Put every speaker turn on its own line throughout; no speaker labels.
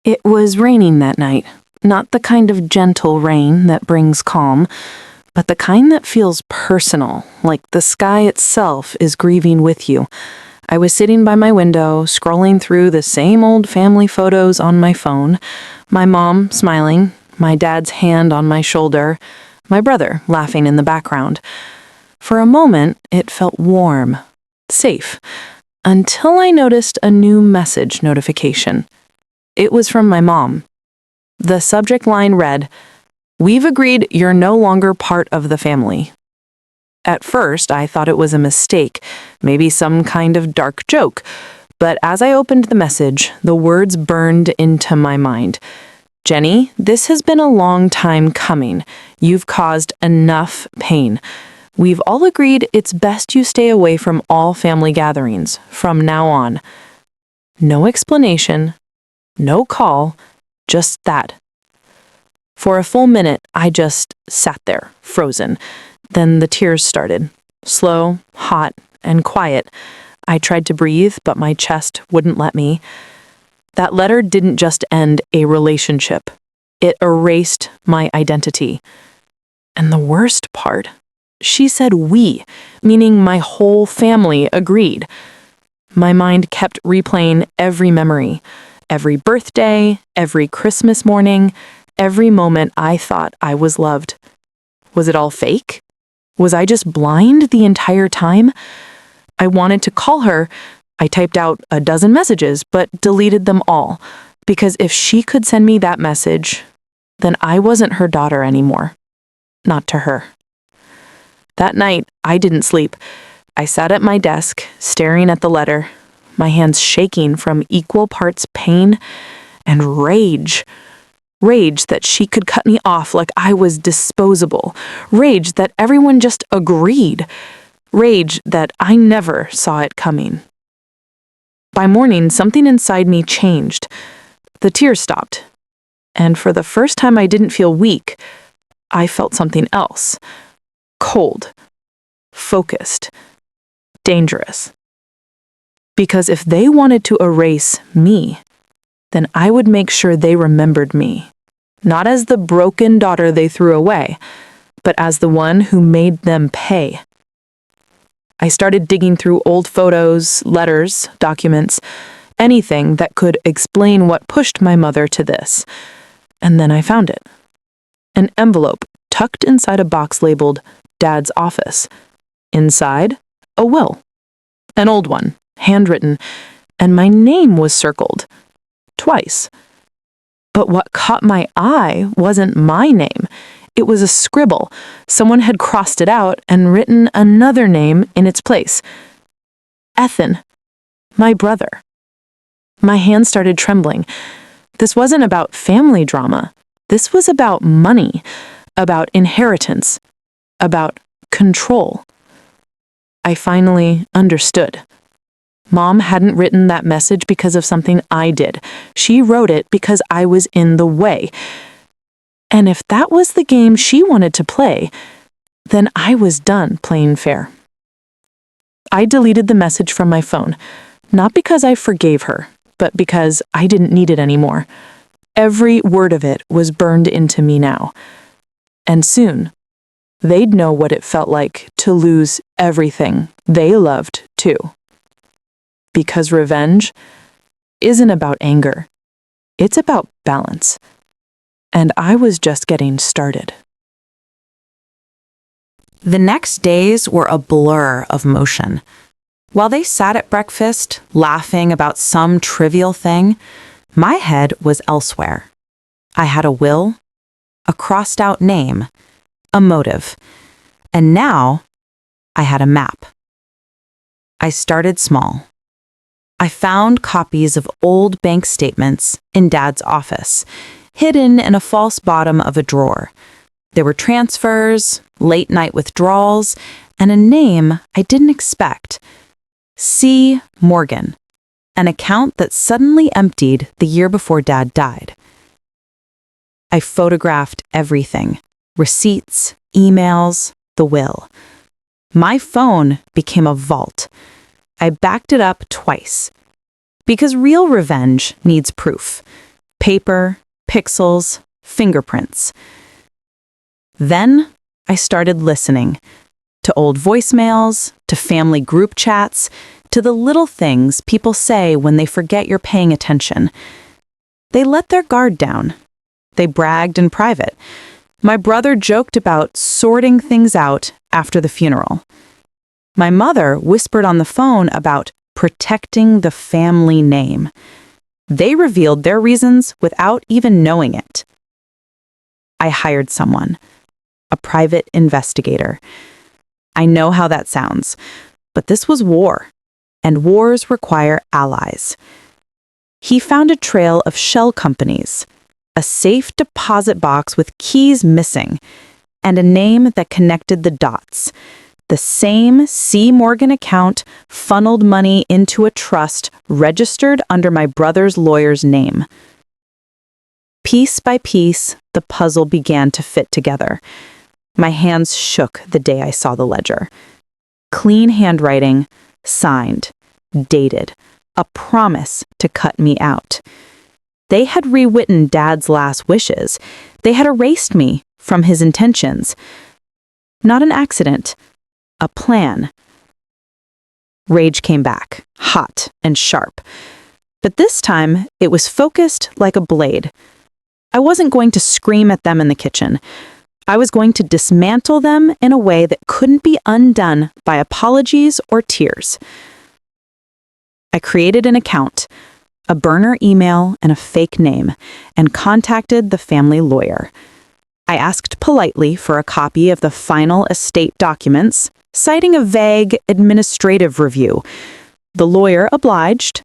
It was raining that night, not the kind of gentle rain that brings calm, but the kind that feels personal, like the sky itself is grieving with you. I was sitting by my window, scrolling through the same old family photos on my phone, my mom smiling, my dad's hand on my shoulder, my brother laughing in the background. For a moment, it felt warm, safe, until I noticed a new message notification. It was from my mom. The subject line read, "We've agreed you're no longer part of the family." At first, I thought it was a mistake, maybe some kind of dark joke, but as I opened the message, the words burned into my mind. "Jennie, this has been a long time coming. You've caused enough pain. We've all agreed it's best you stay away from all family gatherings from now on." No explanation, no call, just that. For a full minute, I just sat there, frozen. Then the tears started, slow, hot, and quiet. I tried to breathe, but my chest wouldn't let me. That letter didn't just end a relationship. It erased my identity. And the worst part, she said we, meaning my whole family agreed. My mind kept replaying every memory, every birthday, every Christmas morning, every moment I thought I was loved. Was it all fake? Was I just blind the entire time? I wanted to call her. I typed out a dozen messages, but deleted them all, because if she could send me that message, then I wasn't her daughter anymore. Not to her. That night, I didn't sleep. I sat at my desk, staring at the letter, my hands shaking from equal parts pain and rage. Rage that she could cut me off like I was disposable. Rage that everyone just agreed. Rage that I never saw it coming. By morning, something inside me changed. The tears stopped. And for the first time I didn't feel weak, I felt something else. Cold. Focused. Dangerous. Because if they wanted to erase me, then I would make sure they remembered me, not as the broken daughter they threw away, but as the one who made them pay. I started digging through old photos, letters, documents, anything that could explain what pushed my mother to this. And then I found it. An envelope tucked inside a box labeled Dad's office. Inside, a will. An old one, handwritten, and my name was circled. Twice. But what caught my eye wasn't my name. It was a scribble. Someone had crossed it out and written another name in its place. Ethan. My brother. My hand started trembling. This wasn't about family drama. This was about money, about inheritance, about control. I finally understood. Mom hadn't written that message because of something I did. She wrote it because I was in the way. And if that was the game she wanted to play, then I was done playing fair. I deleted the message from my phone, not because I forgave her, but because I didn't need it anymore. Every word of it was burned into me now. And soon, they'd know what it felt like to lose everything they loved too. Because revenge isn't about anger. It's about balance. And I was just getting started.
The next days were a blur of motion. While they sat at breakfast, laughing about some trivial thing, my head was elsewhere. I had a will, a crossed-out name, a motive, and now I had a map. I started small. I found copies of old bank statements in Dad's office, hidden in a false bottom of a drawer. There were transfers, late-night withdrawals, and a name I didn't expect. C. Morgan, an account that suddenly emptied the year before Dad died. I photographed everything, receipts, emails, the will. My phone became a vault. I backed it up twice. Because real revenge needs proof. Paper, pixels, fingerprints. Then I started listening to old voicemails, to family group chats, to the little things people say when they forget you're paying attention. They let their guard down. They bragged in private. My brother joked about sorting things out after the funeral. My mother whispered on the phone about protecting the family name. They revealed their reasons without even knowing it. I hired someone, a private investigator. I know how that sounds, but this was war, and wars require allies. He found a trail of shell companies, a safe deposit box with keys missing, and a name that connected the dots. The same C. Morgan account funneled money into a trust registered under my brother's lawyer's name. Piece by piece, the puzzle began to fit together. My hands shook the day I saw the ledger. Clean handwriting, signed, dated, a promise to cut me out. They had rewritten Dad's last wishes. They had erased me from his intentions. Not an accident, a plan. Rage came back, hot and sharp. But this time, it was focused like a blade. I wasn't going to scream at them in the kitchen. I was going to dismantle them in a way that couldn't be undone by apologies or tears. I created an account, a burner email and a fake name, and contacted the family lawyer. I asked politely for a copy of the final estate documents, citing a vague administrative review. The lawyer obliged,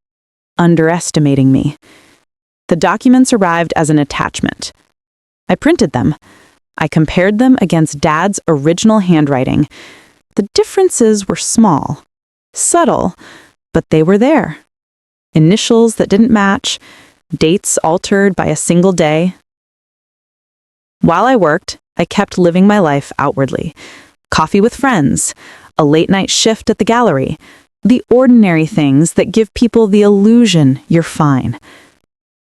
underestimating me. The documents arrived as an attachment. I printed them. I compared them against Dad's original handwriting. The differences were small, subtle, but they were there. Initials that didn't match, dates altered by a single day. While I worked, I kept living my life outwardly. Coffee with friends, a late-night shift at the gallery, the ordinary things that give people the illusion you're fine.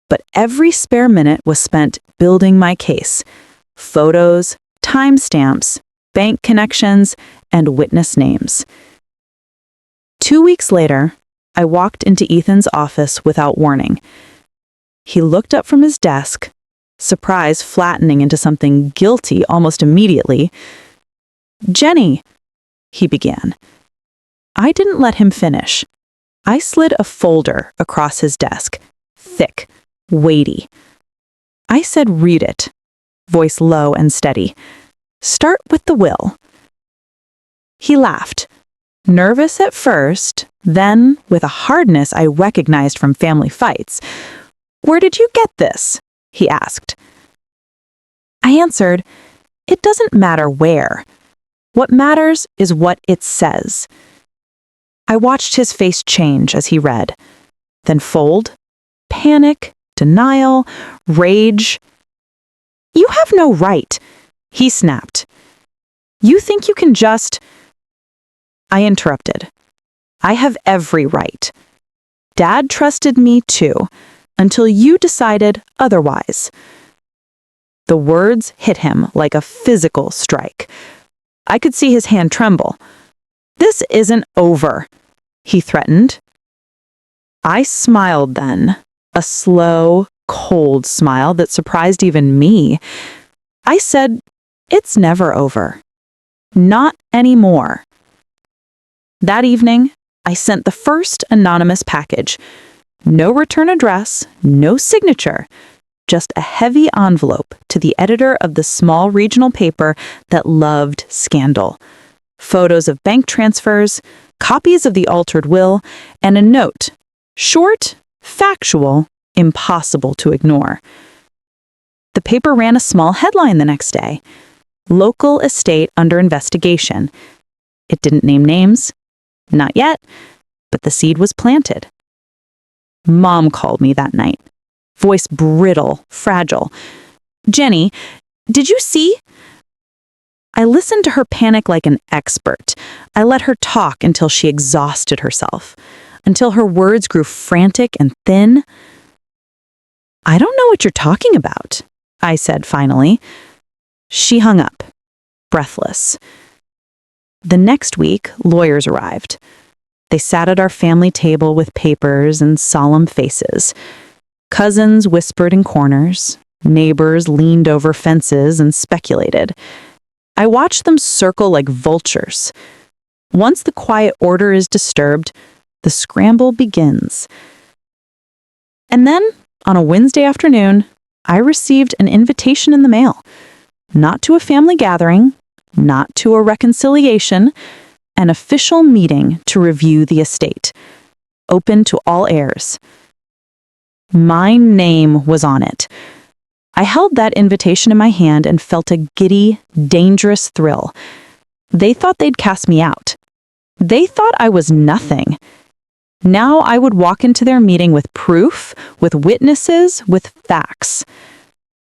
But every spare minute was spent building my case. Photos, timestamps, bank connections, and witness names. 2 weeks later, I walked into Ethan's office without warning. He looked up from his desk, surprise flattening into something guilty almost immediately. "Jennie," he began. I didn't let him finish. I slid a folder across his desk, thick, weighty. I said, "Read it," voice low and steady. "Start with the will." He laughed, nervous at first, then with a hardness I recognized from family fights. "Where did you get this?" he asked. I answered, "It doesn't matter where. What matters is what it says." I watched his face change as he read, then fold, panic, denial, rage. "You have no right," he snapped. "You think you can just—" I interrupted. "I have every right. Dad trusted me too, until you decided otherwise." The words hit him like a physical strike. I could see his hand tremble. "This isn't over," he threatened. I smiled then, a slow, cold smile that surprised even me. I said, "It's never over. Not anymore." That evening, I sent the first anonymous package. No return address, no signature, just a heavy envelope to the editor of the small regional paper that loved scandal. Photos of bank transfers, copies of the altered will, and a note, short, factual, impossible to ignore. The paper ran a small headline the next day, "Local estate under investigation." It didn't name names. Not yet, but the seed was planted. Mom called me that night, voice brittle, fragile. "Jennie, did you see?" I listened to her panic like an expert. I let her talk until she exhausted herself, until her words grew frantic and thin. I don't know what you're talking about, I said finally. She hung up, breathless. The next week, lawyers arrived. They sat at our family table with papers and solemn faces. Cousins whispered in corners. Neighbors leaned over fences and speculated. I watched them circle like vultures. Once the quiet order is disturbed, the scramble begins. And then, on a Wednesday afternoon, I received an invitation in the mail. Not to a family gathering, not to a reconciliation, an official meeting to review the estate, open to all heirs. My name was on it. I held that invitation in my hand and felt a giddy, dangerous thrill. They thought they'd cast me out. They thought I was nothing. Now I would walk into their meeting with proof, with witnesses, with facts.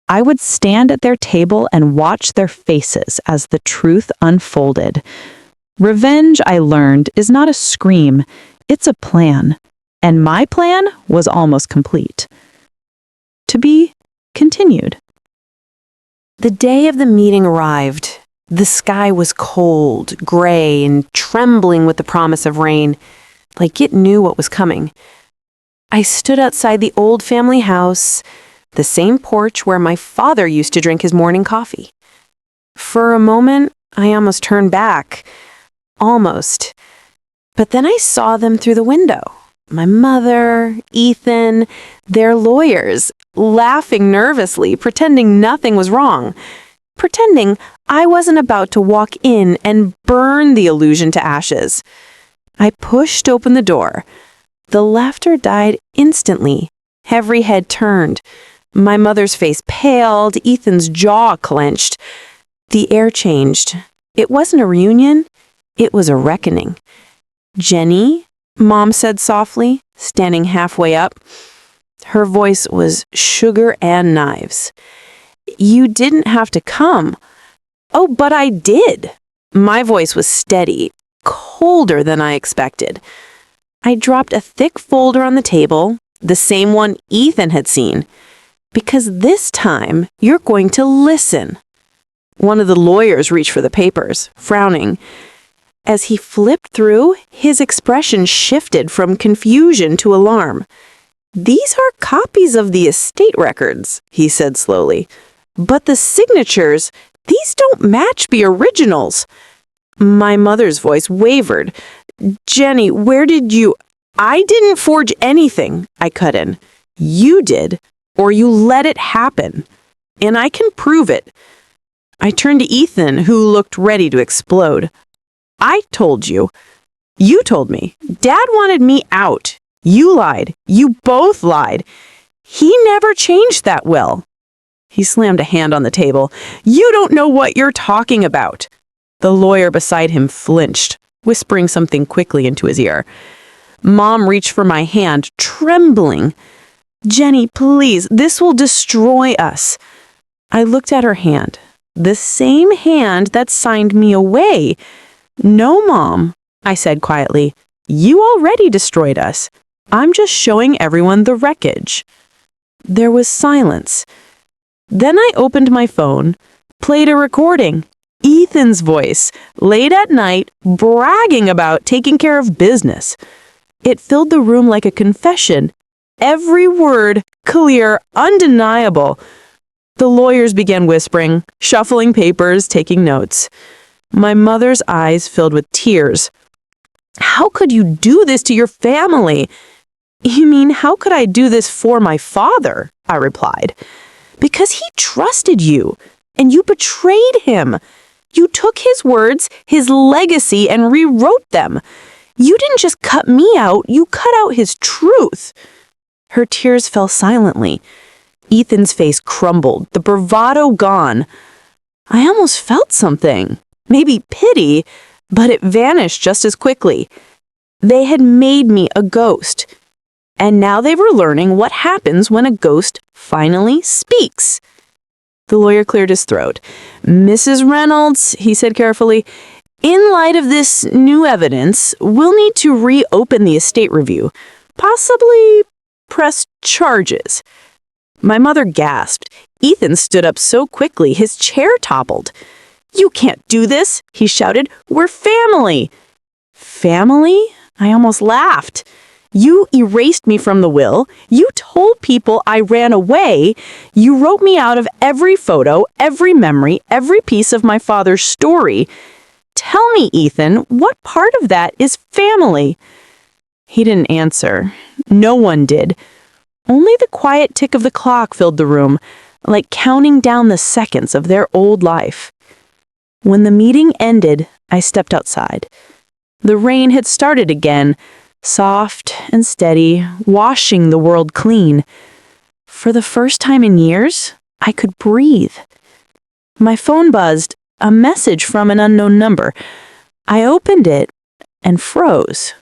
I would stand at their table and watch their faces as the truth unfolded. Revenge, I learned, is not a scream, it's a plan. And my plan was almost complete. To be continued.
The day of the meeting arrived. The sky was cold, gray, and trembling with the promise of rain, like it knew what was coming. I stood outside the old family house, the same porch where my father used to drink his morning coffee. For a moment, I almost turned back. Almost. But then I saw them through the window. My mother, Ethan, their lawyers, laughing nervously, pretending nothing was wrong. Pretending I wasn't about to walk in and burn the illusion to ashes. I pushed open the door. The laughter died instantly. Every head turned. My mother's face paled, Ethan's jaw clenched. The air changed. It wasn't a reunion, it was a reckoning. "Jennie," Mom said softly, standing halfway up. Her voice was sugar and knives. "You didn't have to come." "Oh, but I did." My voice was steady, colder than I expected. I dropped a thick folder on the table, the same one Ethan had seen. "Because this time, you're going to listen." One of the lawyers reached for the papers, frowning. As he flipped through, his expression shifted from confusion to alarm. "These are copies of the estate records," he said slowly. "But the signatures, these don't match the originals." My mother's voice wavered. "Jennie, where did you—" "I didn't forge anything," I cut in. "You did, or you let it happen. And I can prove it." I turned to Ethan, who looked ready to explode. "I told you. You told me. Dad wanted me out. You lied. You both lied. He never changed that will." He slammed a hand on the table. "You don't know what you're talking about." The lawyer beside him flinched, whispering something quickly into his ear. Mom reached for my hand, trembling. "Jennie, please, this will destroy us." I looked at her hand, the same hand that signed me away. "No, Mom," I said quietly. "You already destroyed us. I'm just showing everyone the wreckage." There was silence. Then I opened my phone, played a recording. Ethan's voice, late at night, bragging about taking care of business. It filled the room like a confession. Every word clear, undeniable. The lawyers began whispering, shuffling papers, taking notes. My mother's eyes filled with tears. "How could you do this to your family?" "You mean, how could I do this for my father?" I replied. "Because he trusted you, and you betrayed him. You took his words, his legacy, and rewrote them. You didn't just cut me out, you cut out his truth." Her tears fell silently. Ethan's face crumbled, the bravado gone. I almost felt something, maybe pity, but it vanished just as quickly. They had made me a ghost. And now they were learning what happens when a ghost finally speaks. The lawyer cleared his throat. "Mrs. Reynolds," he said carefully, "in light of this new evidence, we'll need to reopen the estate review, possibly press charges. My mother gasped. Ethan stood up so quickly his chair toppled. "You can't do this," he shouted. "We're family." "Family?" I almost laughed. "You erased me from the will. You told people I ran away. You wrote me out of every photo, every memory, every piece of my father's story. Tell me, Ethan, what part of that is family?" He didn't answer. No one did. Only the quiet tick of the clock filled the room, like counting down the seconds of their old life. When the meeting ended, I stepped outside. The rain had started again, soft and steady, washing the world clean. For the first time in years, I could breathe. My phone buzzed, a message from an unknown number. I opened it and froze.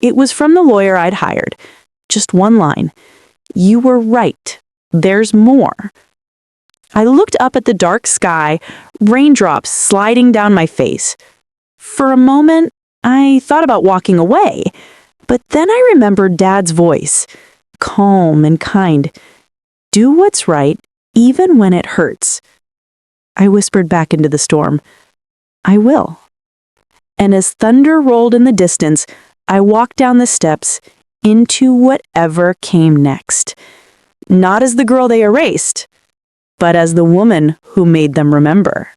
It was from the lawyer I'd hired. Just one line. "You were right. There's more." I looked up at the dark sky, raindrops sliding down my face. For a moment, I thought about walking away, but then I remembered Dad's voice, calm and kind. "Do what's right, even when it hurts." I whispered back into the storm, "I will." And as thunder rolled in the distance, I walked down the steps into whatever came next. Not as the girl they erased, but as the woman who made them remember.